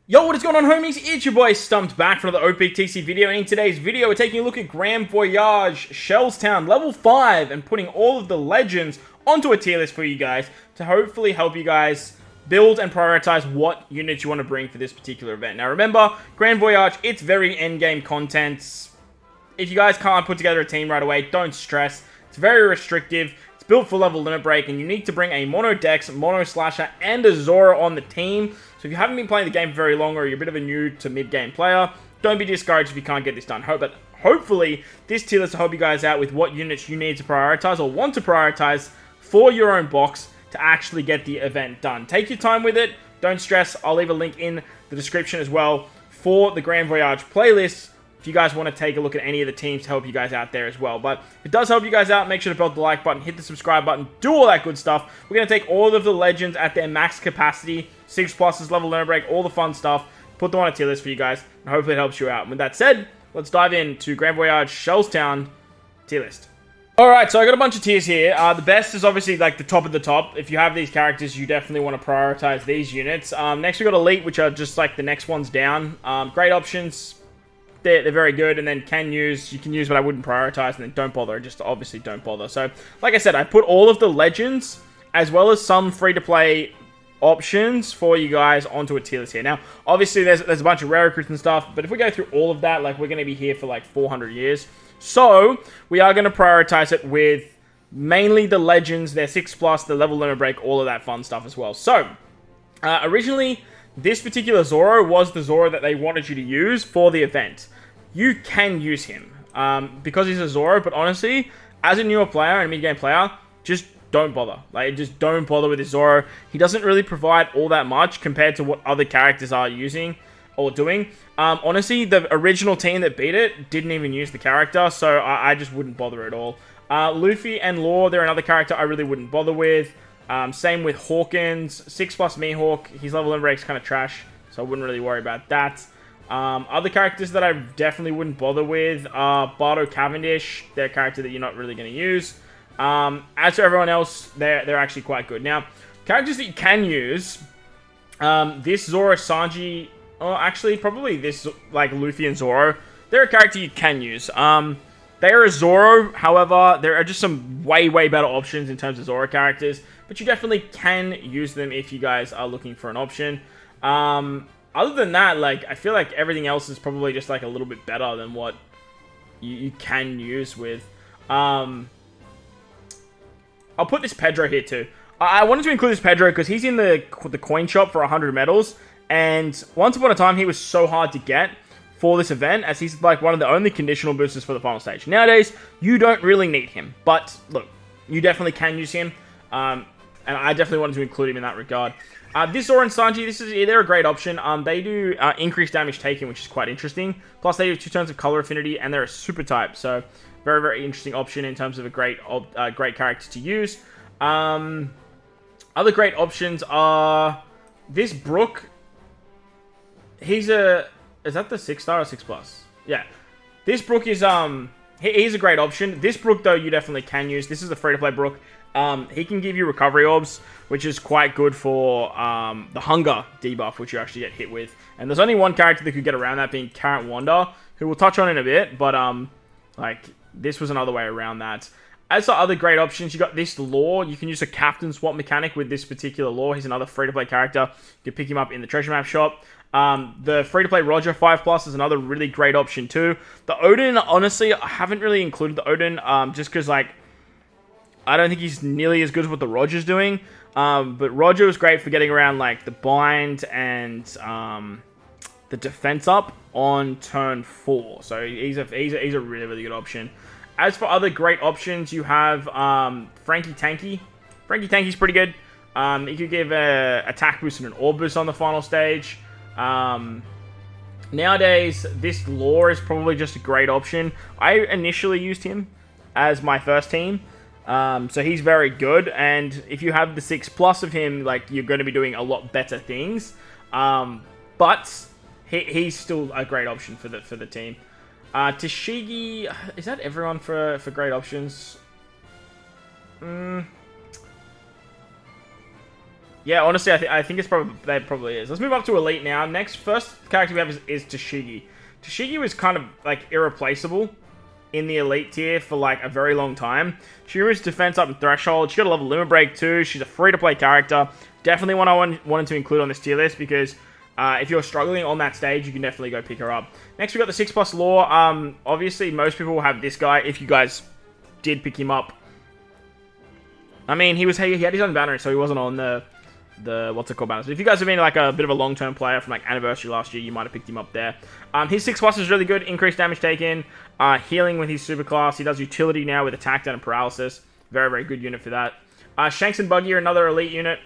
Yo, what is going on, homies? It's your boy StumpD back for another OPTC video, and in today's video we're taking a look at Grand Voyage Shellstown level 5 and putting all of the legends onto a tier list for you guys to hopefully help you guys build and prioritize what units you want to bring for this particular event. Now remember, Grand Voyage, it's very endgame content. If you guys can't put together a team right away, don't stress. It's very restrictive. It's built for level limit break, and you need to bring a mono dex, mono slasher, and a Zoro on the team. So if you haven't been playing the game for very long, or you're a bit of a new to mid-game player, don't be discouraged if you can't get this done. But hopefully, this tier list will help you guys out with what units you need to prioritize or want to prioritize for your own box to actually get the event done. Take your time with it. Don't stress. I'll leave a link in the description as well for the Grand Voyage playlist if you guys want to take a look at any of the teams to help you guys out there as well. But if it does help you guys out, make sure to belt the like button, hit the subscribe button, do all that good stuff. We're going to take all of the legends at their max capacity, 6 pluses, level limit break, all the fun stuff, put them on a tier list for you guys, and hopefully it helps you out. And with that said, let's dive into Grand Voyage Shellstown tier list. Alright, so I got a bunch of tiers here. The best is obviously like the top of the top. If you have these characters, you definitely want to prioritize these units. Next we got Elite, which are just like the next ones down. Great options. They're very good, and then you can use, but I wouldn't prioritize, and then don't bother, just obviously don't bother. So, like I said, I put all of the legends, as well as some free-to-play options for you guys onto a tier list here. Now, obviously, there's a bunch of rare recruits and stuff, but if we go through all of that, like, we're going to be here for, like, 400 years. So, we are going to prioritize it with mainly the legends, their 6+, the level limit break, all of that fun stuff as well. So, originally, this particular Zoro was the Zoro that they wanted you to use for the event. You can use him because he's a Zoro, but honestly, as a newer player and a mid-game player, just don't bother. Like, just don't bother with his Zoro. He doesn't really provide all that much compared to what other characters are using or doing. Honestly, the original team that beat it didn't even use the character, so I just wouldn't bother at all. Luffy and Law, they're another character I really wouldn't bother with. Same with Hawkins, 6+ Mihawk. His level limit break's kind of trash, so I wouldn't really worry about that. Other characters that I definitely wouldn't bother with are Bardo Cavendish. They're a character that you're not really going to use. As for everyone else, they're actually quite good. Now, characters that you can use, this Zoro Sanji, actually probably this like Luffy and Zoro, they're a character you can use. They are a Zoro, however, there are just some way better options in terms of Zoro characters, but you definitely can use them if you guys are looking for an option. Other than that, like, I feel like everything else is probably just like a little bit better than what you can use with. I'll put this Pedro here too. I wanted to include this Pedro because he's in the coin shop for 100 medals, and once upon a time he was so hard to get for this event, as he's like one of the only conditional boosters for the final stage. Nowadays, you don't really need him, but look, you definitely can use him, and I definitely wanted to include him in that regard. This Zoro and Sanji, they're a great option. They do increased damage taken, which is quite interesting. Plus, they do 2 turns of color affinity, and they're a super type, so very interesting option in terms of a great character to use. Other great options are this Brook. He's a... Is that the 6-star or 6+? Yeah. This Brook is, he's a great option. This Brook, though, you definitely can use. This is the free-to-play Brook. He can give you recovery orbs, which is quite good for the hunger debuff, which you actually get hit with. And there's only one character that could get around that, being Carrot Wanda, who we'll touch on in a bit, but, like, this was another way around that. As for other great options, you got this Law. You can use a captain swap mechanic with this particular Law. He's another free-to-play character. You can pick him up in the treasure map shop. The free-to-play Roger 5+ is another really great option too. The Odin, honestly, I haven't really included the Odin, just because, like, I don't think he's nearly as good as what the Roger's doing. But Roger is great for getting around, like, the bind and the defense up on turn 4. So he's a really good option. As for other great options, you have Frankie Tanky. Frankie Tanky's pretty good. He could give a attack boost and an orb boost on the final stage. Nowadays, this Law is probably just a great option. I initially used him as my first team. So he's very good. And if you have the 6+ of him, like, you're going to be doing a lot better things. But he's still a great option for the team. Tashigi, is that everyone for great options? Yeah, honestly, I think it's probably that probably is. Let's move up to Elite now. Next, first character we have is Tashigi. Tashigi was kind of like irreplaceable in the Elite tier for like a very long time. She moves defense up in Threshold. She got a level Limit Break too. She's a free-to-play character. Definitely one I wanted to include on this tier list because if you're struggling on that stage, you can definitely go pick her up. Next, we got the 6+ Lore. Obviously, most people will have this guy if you guys did pick him up. I mean, he had his own banner, so he wasn't on the what's it called banners. But if you guys have been like a bit of a long-term player from like Anniversary last year, you might have picked him up there. His 6+ is really good. Increased damage taken, healing with his super class. He does utility now with attack down and paralysis. Very, very good unit for that. Shanks and Buggy are another Elite unit.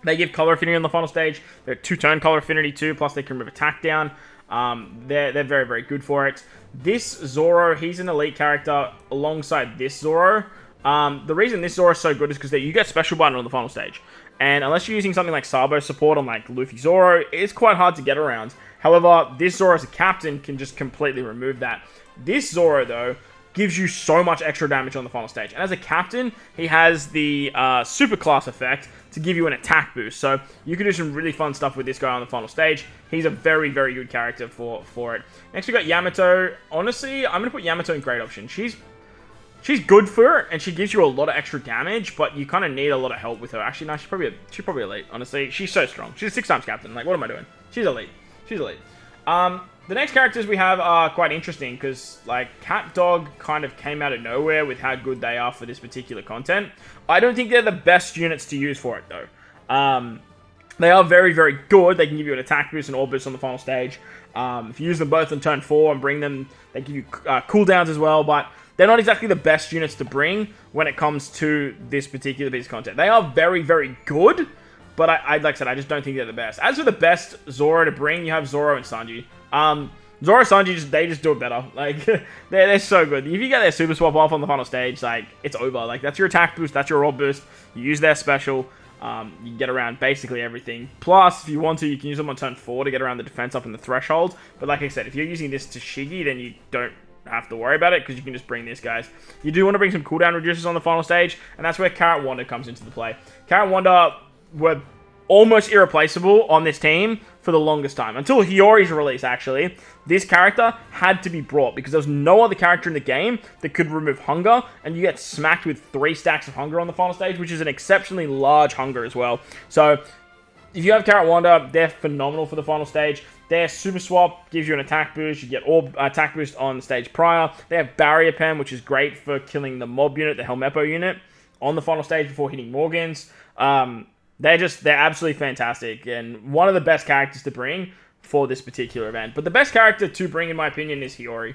They give color affinity on the final stage. They're 2-turn color affinity too, plus they can remove attack down. They're very, very good for it. This Zoro, he's an Elite character alongside this Zoro. The reason this Zoro is so good is because you get special button on the final stage. And unless you're using something like Sabo support on like Luffy Zoro, it's quite hard to get around. However, this Zoro as a captain can just completely remove that. This Zoro, though, gives you so much extra damage on the final stage. And as a captain, he has the super class effect to give you an attack boost. So you can do some really fun stuff with this guy on the final stage. He's a very, very good character for it. Next, we got Yamato. Honestly, I'm going to put Yamato in great option. She's good for it, and she gives you a lot of extra damage, but you kind of need a lot of help with her. Actually, no, she's probably elite, honestly. She's so strong. She's a 6-times captain. Like, what am I doing? She's elite. She's elite. The next characters we have are quite interesting, because, like, Cat Dog kind of came out of nowhere with how good they are for this particular content. I don't think they're the best units to use for it, though. They are very, very good. They can give you an attack boost and orb boost on the final stage. If you use them both on turn 4 and bring them, they give you cooldowns as well, but they're not exactly the best units to bring when it comes to this particular piece of content. They are very, very good, but like I said, I just don't think they're the best. As for the best Zoro to bring, you have Zoro and Sanji. Zoro and Sanji, they just do it better. Like, they're so good. If you get their super swap off on the final stage, like, it's over. Like, that's your attack boost, that's your orb boost. You use their special. You can get around basically everything. Plus, if you want to, you can use them on turn 4 to get around the defense up in the threshold. But like I said, if you're using this Tashigi, then you don't have to worry about it, because you can just bring this, guys. You do want to bring some cooldown reducers on the final stage, and that's where Carrot Wanda comes into the play. Carrot Wanda were almost irreplaceable on this team for the longest time. Until Hiyori's release, actually, this character had to be brought, because there was no other character in the game that could remove hunger, and you get smacked with 3 stacks of hunger on the final stage, which is an exceptionally large hunger as well. So, if you have Carrot Wanda, they're phenomenal for the final stage. Their super swap gives you an attack boost. You get orb attack boost on the stage prior. They have barrier pen, which is great for killing the mob unit, the Helmeppo unit, on the final stage before hitting Morgans. They're absolutely fantastic, and one of the best characters to bring for this particular event. But the best character to bring, in my opinion, is Hiyori.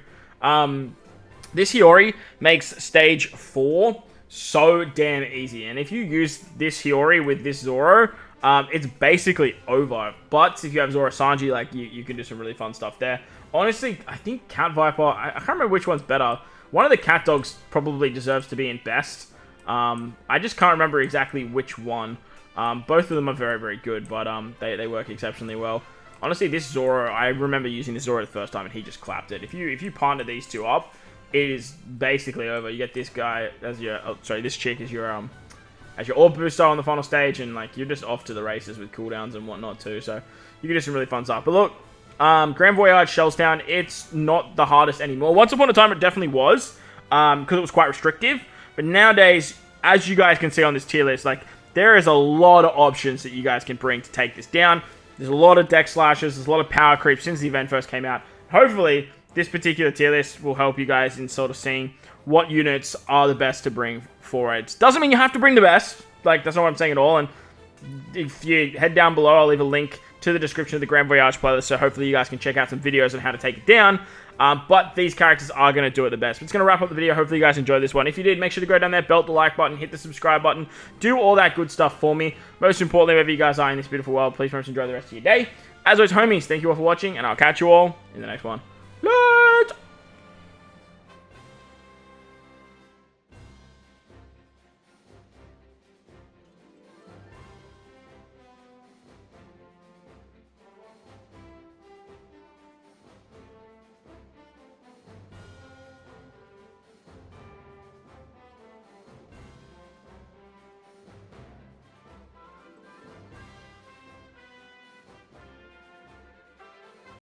This Hiyori makes stage 4 so damn easy, and if you use this Hiyori with this Zoro, it's basically over. But if you have Zoro Sanji, like, you can do some really fun stuff there. Honestly, I think Cat Viper, I can't remember which one's better. One of the Cat Dogs probably deserves to be in best. I just can't remember exactly which one. Both of them are very, very good, but they work exceptionally well. Honestly, this Zoro, I remember using this Zoro the first time, and he just clapped it. If you partner these two up, it is basically over. You get this guy as your, this chick as your orb booster on the final stage, and like, you're just off to the races with cooldowns and whatnot too. So you can do some really fun stuff. But look, Grand Voyage Shellstown, it's not the hardest anymore. Once upon a time, it definitely was, because it was quite restrictive. But nowadays, as you guys can see on this tier list, like, there is a lot of options that you guys can bring to take this down. There's a lot of deck slashes, there's a lot of power creep since the event first came out. Hopefully, this particular tier list will help you guys in sort of seeing what units are the best to bring for it. Doesn't mean you have to bring the best. Like, that's not what I'm saying at all. And if you head down below, I'll leave a link to the description of the Grand Voyage playlist, so hopefully you guys can check out some videos on how to take it down. But these characters are going to do it the best. But it's going to wrap up the video. Hopefully you guys enjoyed this one. If you did, make sure to go down there, belt the like button, hit the subscribe button, do all that good stuff for me. Most importantly, wherever you guys are in this beautiful world, please enjoy the rest of your day. As always, homies, thank you all for watching, and I'll catch you all in the next one.